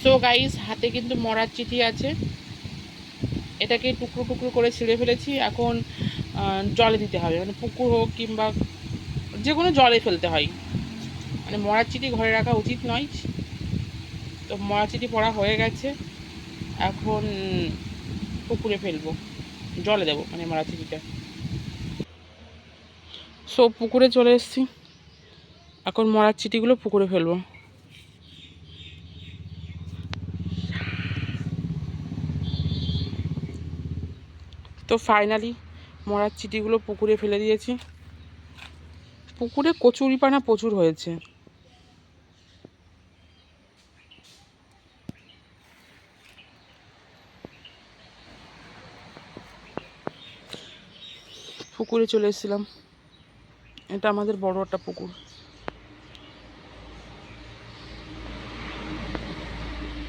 So guys, হাতে কিন্তু মরার চিঠি আছে, এটাকে টুকরো টুকরো করে ছিঁড়ে ফেলেছি। এখন জলে দিতে হবে, মানে পুকুর হোক কিংবা যে কোনো জলে ফেলতে হয়, মানে মরার চিঠি ঘরে রাখা উচিত নয়। তো মরার চিঠি পড়া হয়ে গেছে, এখন পুকুরে ফেলবো, জলে দেবো মানে মরার চিঠিটা। সো পুকুরে চলে এসেছি, এখন মরার চিঠিগুলো পুকুরে ফেলবো। তো ফাইনালি মরার চিঠিগুলো পুকুরে ফেলে দিয়েছি। পুকুরে কচুরিপানা প্রচুর হয়েছে। পুকুরে চলে এসেছিলাম, এটা আমাদের বড় একটা পুকুর।